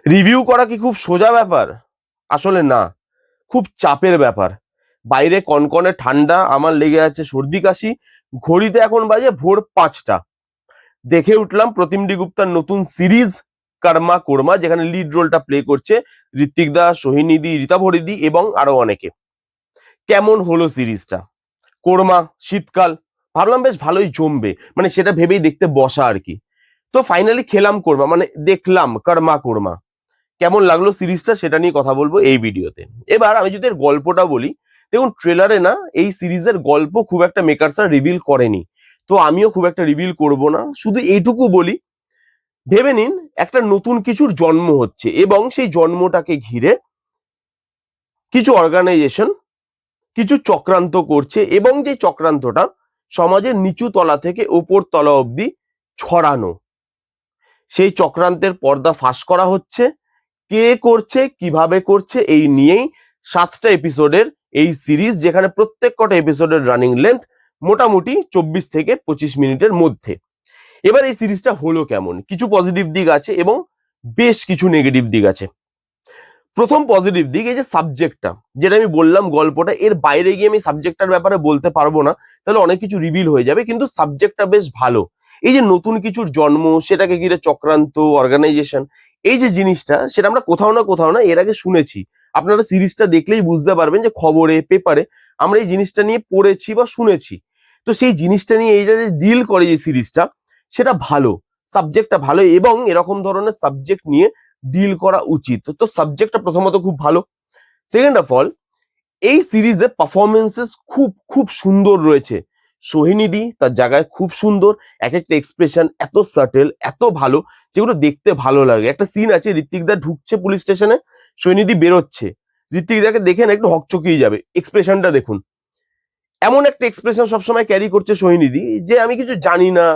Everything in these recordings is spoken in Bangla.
রিভিউ করা কি খুব সোজা ব্যাপার? আসলে না, খুব চাপের ব্যাপার। বাইরে কনকনে ঠান্ডা, আমার লেগে আছে সর্দি কাশি। ঘড়িতে এখন বাজে ভোর 5টা। দেখে উঠলাম প্রতিম ডি গুপ্তার নতুন সিরিজ কর্মা কোর্মা, যেখানে লিড রোলটা প্লে করছে ঋত্বিক দা, সোহিনীদি, রীতা ভরিদি এবং আরো অনেকে। কেমন হলো সিরিজটা? কোর্মা, শীতকাল, ভাবলাম বেশ ভালোই জমবে, মানে সেটা ভেবেই দেখতে বসা আর কি। তো ফাইনালি খেলাম কোর্মা, মানে দেখলাম কর্মা কোর্মা। কেমন লাগলো সিরিজটা সেটা নিয়ে কথা বলবো এই ভিডিওতে। এবার আমি যদি এর গল্পটা বলি, দেখুন ট্রেলারে না এই সিরিজের গল্প খুব একটা মেকারসরা রিভিল করেনি, তো আমিও খুব একটা রিভিল করব না। শুধু এইটুকু বলি, ভেবে নিন একটা নতুন কিছুর জন্ম হচ্ছে এবং সেই জন্মটাকে ঘিরে কিছু অর্গানাইজেশন কিছু চক্রান্ত করছে এবং যে চক্রান্তটা সমাজের নিচু তলা থেকে ওপর তলা অবধি ছড়ানো। সেই চক্রান্তের পর্দা ফাঁস করা হচ্ছে। কে করছে, কিভাবে করছে, এই নিয়েই 7টা এপিসোডের এই সিরিজ, যেখানে প্রত্যেক কটা এপিসোডের রানিং লেন্থ মোটামুটি 24 থেকে 25 মিনিটের মধ্যে। এবার এই সিরিজটা হলো কেমন? কিছু পজিটিভ দিক আছে এবং বেশ কিছু নেগেটিভ দিক আছে। প্রথম পজিটিভ দিক, এই যে সাবজেক্টটা, যেটা আমি বললাম গল্পটা, এর বাইরে গিয়ে আমি সাবজেক্টটার ব্যাপারে বলতে পারবো না, তাহলে অনেক কিছু রিভিল হয়ে যাবে, কিন্তু সাবজেক্টটা বেশ ভালো। এই যে নতুন কিছুর জন্ম, সেটাকে ঘিরে চক্রান্ত, অর্গানাইজেশন, এই যে জিনিসটা, সেটা আমরা কোথাও না এর আগে শুনেছি। আপনারা সিরিজটা দেখলেই বুঝতে পারবেন যে খবরে, পেপারে আমরা এই জিনিসটা নিয়ে পড়েছি বা শুনেছি। তো সেই জিনিসটা নিয়ে এইটা যে ডিল করে যে সিরিজটা, সেটা ভালো, সাবজেক্টটা ভালো এবং এরকম ধরনের সাবজেক্ট নিয়ে ডিল করা উচিত। তো সাবজেক্টটা প্রথমত খুব ভালো। সেকেন্ড অফ অল, এই সিরিজে পারফরমেন্সেস খুব খুব সুন্দর রয়েছে। সোহিনীদি তার জায়গায় খুব সুন্দর, এক একটা এক্সপ্রেশন এত সাটেল, এত ভালো, যেগুলো দেখতে ভালো লাগে। একটা সিন আছে, ঋত্বিক দা ঢুকছে পুলিশ স্টেশনে, সোহিনীদি বেরোচ্ছে, ঋত্বিক দাকে দেখে না একটু হকচকিয়ে যাবে, এক্সপ্রেশনটা দেখুন। এমন একটা এক্সপ্রেশন সবসময় ক্যারি করছে সোহিনীদি, যে আমি কিছু জানি না,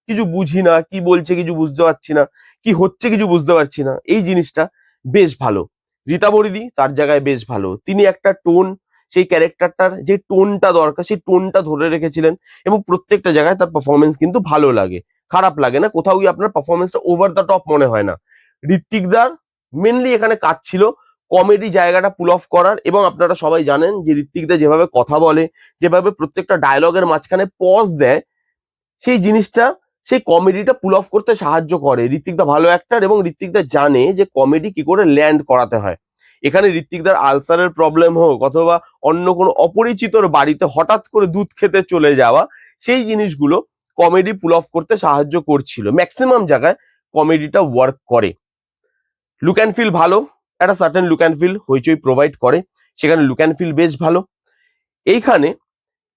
কিছু বুঝি না, কি বলছে কিছু বুঝতে পারছি না, কি হচ্ছে কিছু বুঝতে পারছি না, এই জিনিসটা বেশ ভালো। রীতা বরিদি তার জায়গায় বেশ ভালো, তিনি একটা টোন, সেই ক্যারেক্টারটার যে টোনটা দরকার সেই টোনটা ধরে রেখেছিলেন এবং প্রত্যেকটা জায়গায় তার পারফরমেন্স কিন্তু ভালো লাগে, খারাপ লাগে না, কোথাও গিয়ে আপনার পারফরমেন্সটা ওভার দ্য টপ মনে হয় না। ঋত্বিক দার মেনলি এখানে কাজ ছিল কমেডি জায়গাটা পুল অফ করার, এবং আপনারা সবাই জানেন যে ঋত্বিক দা যেভাবে কথা বলে, যেভাবে প্রত্যেকটা ডায়লগের মাঝখানে পজ দেয়, সেই জিনিসটা সেই কমেডিটা পুল অফ করতে সাহায্য করে। ঋত্বিক দা ভালো অ্যাক্টর এবং ঋত্বিক দা জানে যে কমেডি কি করে ল্যান্ড করাতে হয়। এখানে ঋত্বিক দার আলসারের প্রবলেম হোক অথবা অন্য কোনো অপরিচিতর বাড়িতে হঠাৎ করে দুধ খেতে চলে যাওয়া, সেই জিনিসগুলো কমেডি পুল অফ করতে সাহায্য করছিল। ম্যাক্সিমাম জায়গায় কমেডিটা ওয়ার্ক করে। লুক অ্যান্ড ফিল ভালো, একটা certain look and feel Hoichoi provide করে, সেখানে লুক অ্যান্ড ফিল বেশ ভালো। এইখানে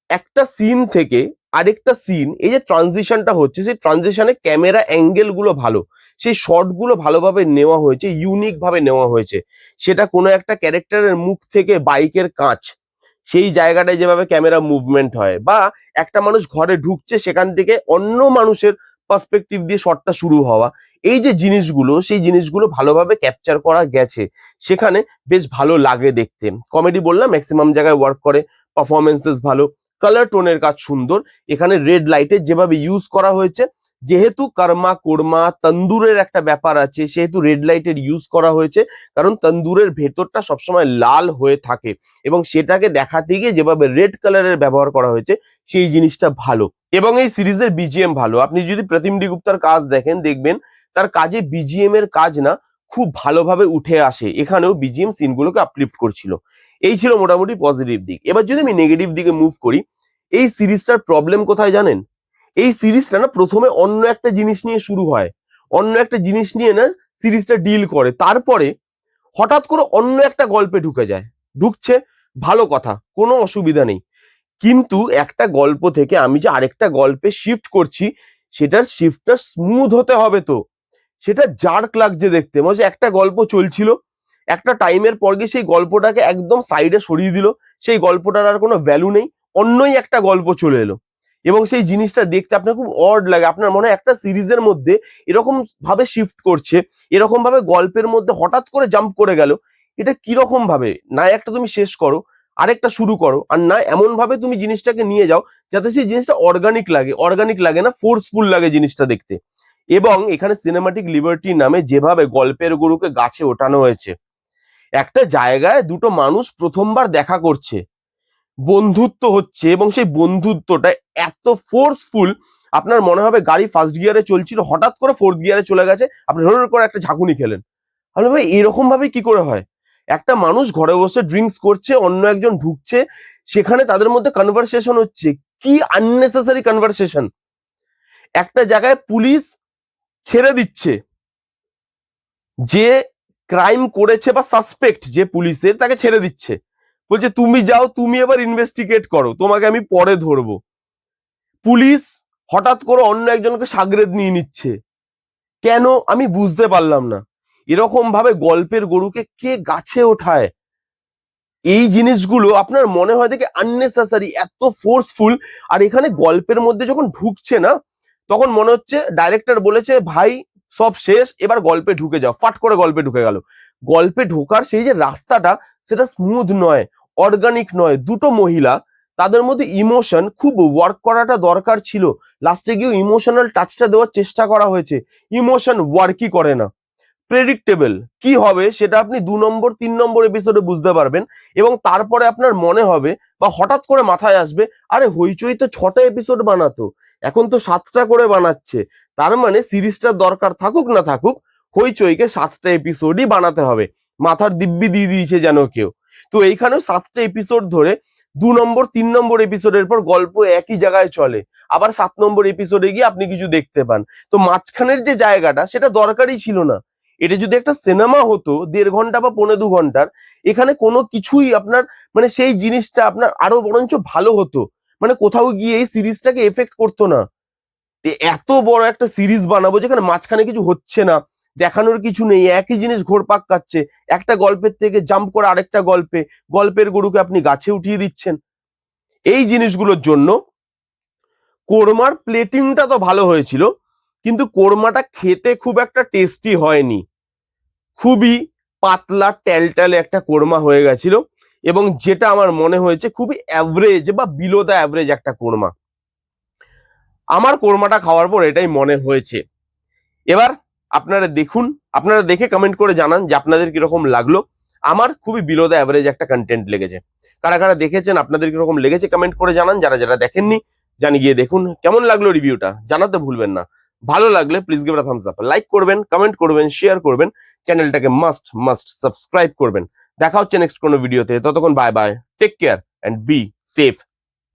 একটা সিন থেকে আরেকটা সিন, এই যে ট্রানজিশনটা হচ্ছে, সেই ট্রানজিশনে ক্যামেরা অ্যাঙ্গেল গুলো ভালো, সেই শট গুলো ভালোভাবে নেওয়া হয়েছে, ইউনিক ভাবে নেওয়া হয়েছে। সেটা কোনো একটা ক্যারেক্টারের মুখ থেকে বাইকের কাঁচ, সেই জায়গাটায় যেভাবে ক্যামেরা মুভমেন্ট হয়, বা একটা মানুষ ঘরে ঢুকছে সেখান থেকে অন্য মানুষের পার্সপেক্টিভ দিয়ে শটটা শুরু হওয়া, এই যে জিনিসগুলো, সেই জিনিসগুলো ভালোভাবে ক্যাপচার করা গেছে, সেখানে বেশ ভালো লাগে দেখতে। কমেডি বললাম ম্যাক্সিমাম জায়গায় ওয়ার্ক করে, পারফরমেন্সেস ভালো, কালার টোনের কাজ সুন্দর। এখানে রেড লাইটের যেভাবে ইউজ করা হয়েছে, যেহেতু কর্মা কোর্মা তন্দুরের একটা ব্যাপার আছে, সেহেতু রেড লাইটের ইউজ করা হয়েছে, কারণ তন্দুরের ভেতরটা সবসময় লাল হয়ে থাকে এবং সেটাকে দেখাতে গিয়ে যেভাবে রেড কালারের ব্যবহার করা হয়েছে, সেই জিনিসটা ভালো। এবং এই সিরিজের বিজিএম ভালো। আপনি যদি প্রতিম ডি গুপ্তার কাজ দেখেন, দেখবেন তার কাজে বিজিএম এর কাজ না খুব ভালোভাবে উঠে আসে। এখানেও বিজিএম সিনগুলোকে আপলিফট করছিল। এই ছিল মোটামুটি পজিটিভ দিক। এবার যদি আমি নেগেটিভ দিকে মুভ করি, এই সিরিজটার প্রবলেম কোথায় জানেন? এই সিরিজটা না প্রথমে অন্য একটা জিনিস নিয়ে শুরু হয়, অন্য একটা জিনিস নিয়ে না সিরিজটা ডিল করে, তারপরে হঠাৎ করে অন্য একটা গল্পে ঢুকে যায়। ঢুকছে, ভালো কথা, কোনো অসুবিধা নেই, কিন্তু একটা গল্প থেকে আমি যে আরেকটা গল্পে শিফট করছি, সেটার শিফটটা স্মুথ হতে হবে। তো সেটা জার্ক লাগছে দেখতে, মানে একটা গল্প চলছিল, একটা টাইমের পর গিয়ে সেই গল্পটাকে একদম সাইডে সরিয়ে দিল, সেই গল্পটার আর কোনো ভ্যালু নেই, অন্যই একটা গল্প চলে এলো এবং সেই জিনিসটা দেখতে আপনার খুব অড লাগে। আপনার মনে হয় একটা সিরিজের মধ্যে এরকম ভাবে শিফট করছে, এরকম ভাবে গল্পের মধ্যে হঠাৎ করে জাম্প করে গেল, এটা কিরকম ভাবে? না একটা তুমি শেষ করো, আরেকটা শুরু করো, আর না এমন ভাবে তুমি জিনিসটাকে নিয়ে যাও যাতে সেই জিনিসটা অর্গানিক লাগে। অর্গানিক লাগে না, ফোর্সফুল লাগে জিনিসটা দেখতে। এবং এখানে সিনেমাটিক লিবার্টি নামে যেভাবে গল্পের গরুকে গাছে ওঠানো হয়েছে, একটা জায়গায় দুটো মানুষ প্রথমবার দেখা করছে, বন্ধুত্ব হচ্ছে, এবং সেই বন্ধুত্বটা এত ফোর্সফুল, আপনার মনে হবে গাড়ি ফার্স্ট গিয়ারে চলছিল, হঠাৎ করে ফোর্থ গিয়ারে চলে গেছে, আপনি হঠাৎ করে একটা ঝাঁকুনি খেলেন। তাহলে ভাই এরকম ভাবে কি করে হয়? একটা মানুষ ঘরে বসে ড্রিঙ্কস করছে, অন্য একজন ঢুকছে, সেখানে তাদের মধ্যে কনভারসেশন হচ্ছে, কি আননেসেসারি কনভারসেশন। একটা জায়গায় পুলিশ ছেড়ে দিচ্ছে যে ক্রাইম করেছে বা সাসপেক্ট যে পুলিশের, তাকে ছেড়ে দিচ্ছে, বলছে তুমি যাও, তুমি এবার ইনভেস্টিগেট করো, তোমাকে আমি পরে ধরবো। পুলিশ হঠাৎ করে অন্য একজনকে সাগরেদ নিয়ে নিচ্ছে, কেন আমি বুঝতে পারলাম না। এরকম ভাবে গল্পের গরুকে কে গাছে ওঠায়? এই জিনিসগুলো আপনার মনে হয় দেখে আননেসেসারি, এত ফোর্সফুল। আর এখানে গল্পের মধ্যে যখন ঢুকছে না, তখন মনে হচ্ছে ডাইরেক্টর বলেছে ভাই সব শেষ, এবার গল্পে ঢুকে যাও, ফাট করে গল্পে ঢুকে গেল। গল্পে ঢোকার সেই যে রাস্তাটা, সেটা স্মুথ নয়, অর্গানিক নয়। দুটো মহিলা, তাদের মধ্যে ইমোশন খুব ওয়ার্ক করাটা দরকার ছিল, লাস্টে গিয়ে ইমোশনাল টাচটা দেওয়ার চেষ্টা করা হয়েছে, ইমোশন ওয়ার্কই করে না। প্রেডিক্টেবল কি হবে সেটা আপনি 2 নম্বর 3 নম্বর এপিসোডে বুঝতে পারবেন, এবং তারপরে আপনার মনে হবে বা হঠাৎ করে মাথায় আসবে, আরে হইচই তো 6টা এপিসোড বানাতো, এখন তো 7টা করে বানাচ্ছে, তার মানে সিরিজটার দরকার থাকুক না থাকুক, হইচইকে 7টা এপিসোডই বানাতে হবে। মাথার দিব্যি দিয়ে দিয়েছে যেন কেউ। তো এইখানেও 7টা এপিসোড ধরে 2 নম্বর 3 নম্বর এপিসোডের পর গল্প একই জায়গায় চলে, আবার 7 নম্বর এপিসোডে গিয়ে আপনি কিছু দেখতে পান। তো মাঝখানের যে জায়গাটা, সেটা দরকারই ছিল না। এটা যদি একটা সিনেমা হতো 1.5 ঘন্টা বা 1.25 ঘন্টার, এখানে কোনো কিছুই আপনার মানে সেই জিনিসটা আপনার আরো বরঞ্চ ভালো হতো, মানে কোথাও গিয়ে এই সিরিজটাকে এফেক্ট করতো না। এত বড় একটা সিরিজ বানাবো যেখানে মাঝখানে কিছু হচ্ছে না, দেখানোর কিছু নেই, একই জিনিস ঘোরপাক কাচ্ছে, একটা গল্পের থেকে জাম্প করে আরেকটা গল্পে, গল্পের গরুকে আপনি গাছে উঠিয়ে দিচ্ছেন। এই জিনিসগুলোর জন্য কোরমার প্লেটিংটা তো ভালো হয়েছিল, কিন্তু কোরমাটা খেতে খুব একটা টেস্টি হয়নি, খুবই পাতলা ট্যালট্যালে একটা কোরমা হয়ে গেছিল, এবং যেটা আমার মনে হয়েছে খুবই অ্যাভারেজ বা বিলো দ্য অ্যাভারেজ একটা কোরমা। আমার কোরমাটা খাওয়ার পর এটাই মনে হয়েছে। এবার আপনারা দেখুন, আপনারা দেখে কমেন্ট করে জানান যে আপনাদের কিরকম লাগলো। আমার খুবই বিলো দ্য অ্যাভারেজ একটা কন্টেন্ট লেগেছে। কারা কারা দেখেছেন, আপনাদের কিরকম লেগেছে কমেন্ট করে জানান। যারা যারা দেখেননি, জানি গিয়ে দেখুন কেমন লাগলো রিভিউটা, জানাতে ভুলবেন না। ভালো লাগলে please give a Thums up, like করবেন, কমেন্ট করবেন, শেয়ার করবেন, চ্যানেলটাকে মাস্ট সাবস্ক্রাইব করবেন। দেখা হচ্ছে নেক্সট কোনো ভিডিওতে, ততক্ষণ bye bye, take care and be safe.